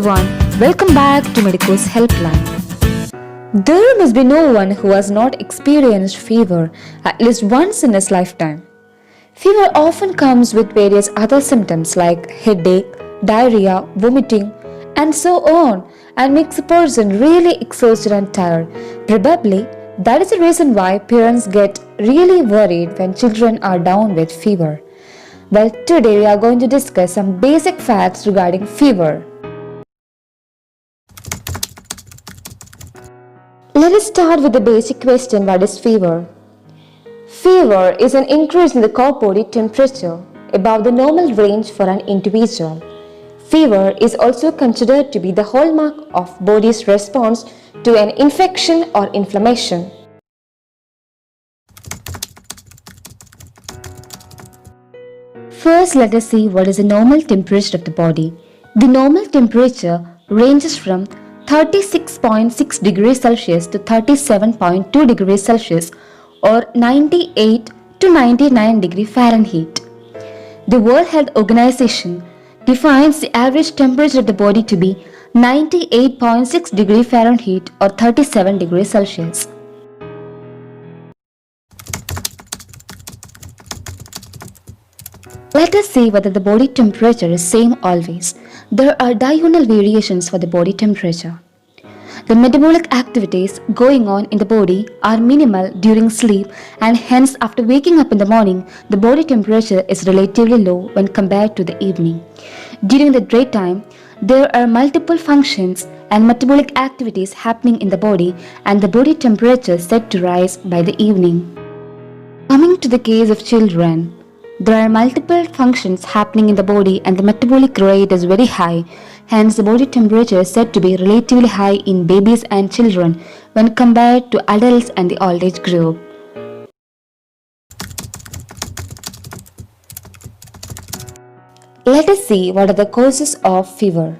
everyone, welcome back to Medico's Helpline. There must be no one who has not experienced fever at least once in his lifetime. Fever often comes with various other symptoms like headache, diarrhea, vomiting, and so on, and makes a person really exhausted and tired. Probably that is the reason why parents get really worried when children are down with fever. Well, today we are going to discuss some basic facts regarding fever. Let us start with the basic question: what is fever? Fever is an increase in the core body temperature above the normal range for an individual. Fever is also considered to be the hallmark of body's response to an infection or inflammation. First, let us see what is the normal temperature of the body. The normal temperature ranges from 36.6 degrees Celsius to 37.2 degrees Celsius or 98 to 99 degree Fahrenheit. The World Health Organization defines the average temperature of the body to be 98.6 degree Fahrenheit or 37 degrees Celsius. Let us see whether the body temperature is same always. There are diurnal variations for the body temperature. The metabolic activities going on in the body are minimal during sleep, and hence after waking up in the morning, the body temperature is relatively low when compared to the evening. During the daytime, there are multiple functions and metabolic activities happening in the body, and the body temperature is said to rise by the evening. Coming to the case of children, there are multiple functions happening in the body and the metabolic rate is very high. Hence, the body temperature is said to be relatively high in babies and children when compared to adults and the old age group. Let us see what are the causes of fever.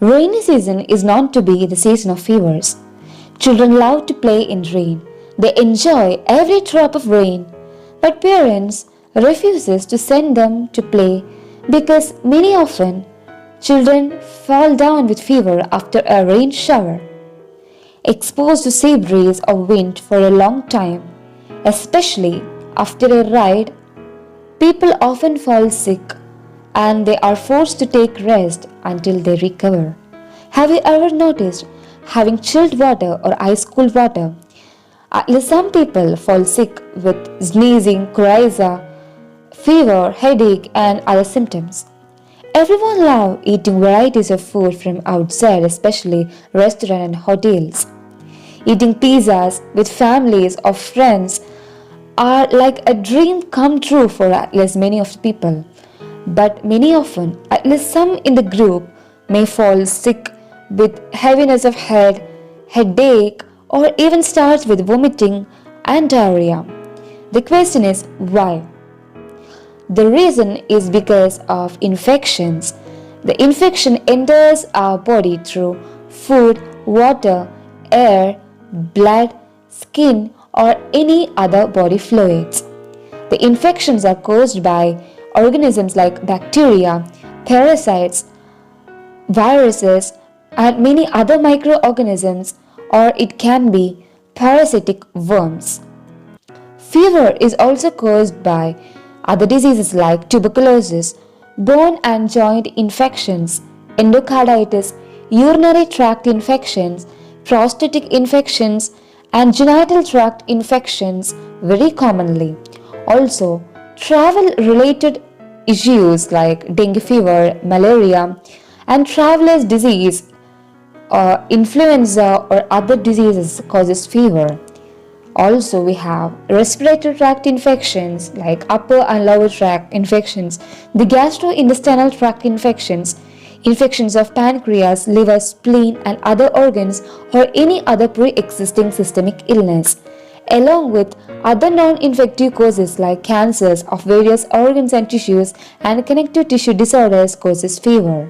Rainy season is known to be the season of fevers. Children love to play in rain. They enjoy every drop of rain. But parents refuses to send them to play because many often children fall down with fever after a rain shower. Exposed to sea breeze or wind for a long time, especially after a ride, people often fall sick and they are forced to take rest until they recover. Have you ever noticed having chilled water or ice cold water? At least some people fall sick with sneezing, coryza, fever, headache, and other symptoms. Everyone loves eating varieties of food from outside, especially restaurants and hotels. Eating pizzas with families or friends are like a dream come true for at least many of the people. But many often, at least some in the group may fall sick with heaviness of head, headache, or even starts with vomiting and diarrhea. The question is why? The reason is because of infections. The infection enters our body through food, water, air, blood, skin, or any other body fluids. The infections are caused by organisms like bacteria, parasites, viruses, and many other microorganisms, or it can be parasitic worms. Fever is also caused by other diseases like tuberculosis, bone and joint infections, endocarditis, urinary tract infections, prostatic infections, and genital tract infections very commonly. Also, travel-related issues like dengue fever, malaria, and traveler's disease, influenza or other diseases causes fever. Also, we have respiratory tract infections like upper and lower tract infections, the gastrointestinal tract infections, infections of pancreas, liver, spleen, and other organs, or any other pre-existing systemic illness, along with other non-infective causes like cancers of various organs and tissues and connective tissue disorders causes fever.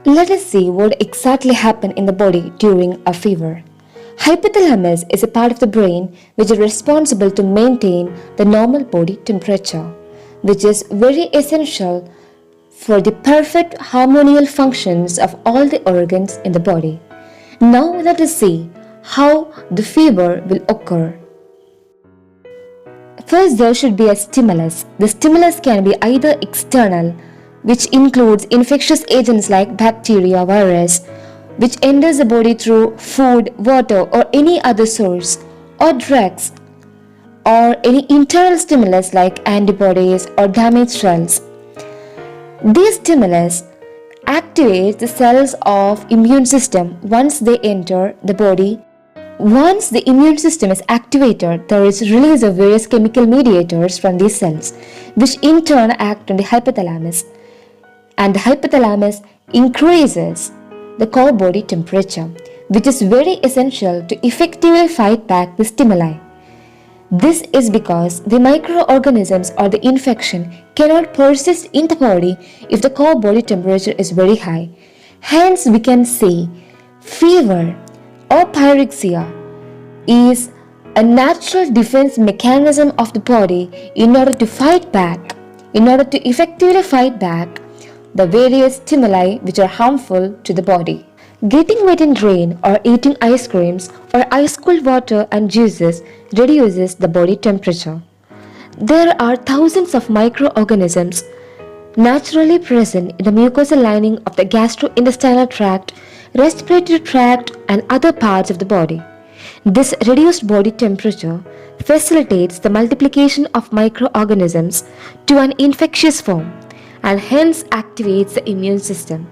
Let us see what exactly happens in the body during a fever. Hypothalamus is a part of the brain which is responsible to maintain the normal body temperature. which is very essential for the perfect harmonial functions of all the organs in the body. Now let us see how the fever will occur. First, there should be a stimulus. The stimulus can be either external, which includes infectious agents like bacteria, virus, which enters the body through food, water, or any other source, or drugs, or any internal stimulus like antibodies or damaged cells. These stimulus activate the cells of immune system once they enter the body. Once the immune system is activated, there is release of various chemical mediators from these cells, which in turn act on the hypothalamus, and the hypothalamus increases the core body temperature, which is very essential to effectively fight back the stimuli. This is because the microorganisms or the infection cannot persist in the body if the core body temperature is very high. Hence, we can say fever or pyrexia is a natural defense mechanism of the body in order to effectively fight back the various stimuli which are harmful to the body. Getting wet in rain or eating ice creams or ice cold water and juices reduces the body temperature. There are thousands of microorganisms naturally present in the mucosal lining of the gastrointestinal tract, respiratory tract, and other parts of the body. This reduced body temperature facilitates the multiplication of microorganisms to an infectious form and hence activates the immune system.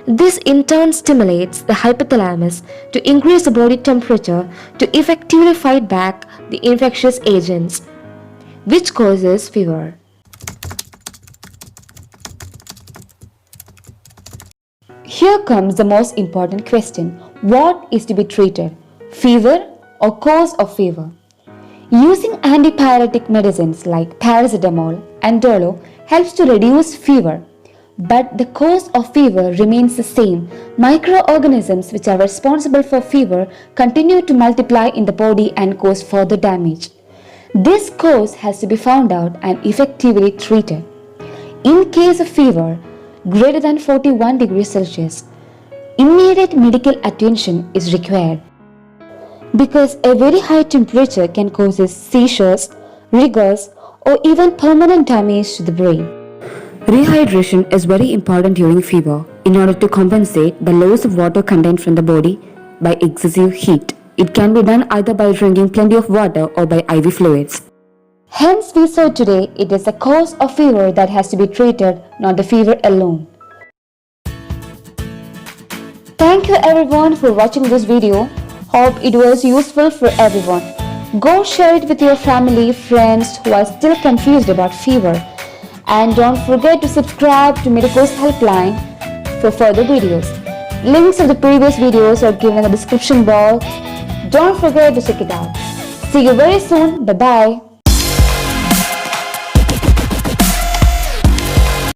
This in turn stimulates the hypothalamus to increase the body temperature to effectively fight back the infectious agents, which causes fever. Here comes the most important question. What is to be treated? Fever or cause of fever? Using antipyretic medicines like Paracetamol and DOLO helps to reduce fever. But the cause of fever remains the same. Microorganisms which are responsible for fever continue to multiply in the body and cause further damage. This cause has to be found out and effectively treated. In case of fever greater than 41 degrees Celsius, immediate medical attention is required because a very high temperature can cause seizures, rigors, or even permanent damage to the brain. Rehydration is very important during fever in order to compensate the loss of water content from the body by excessive heat. It can be done either by drinking plenty of water or by IV fluids. Hence, we saw today it is the cause of fever that has to be treated, not the fever alone. Thank you everyone for watching this video. Hope it was useful for everyone. Go share it with your family, friends who are still confused about fever. And don't forget to subscribe to Medico's Helpline for further videos. Links of the previous videos are given in the description box. Don't forget to check it out. See you very soon. Bye-bye.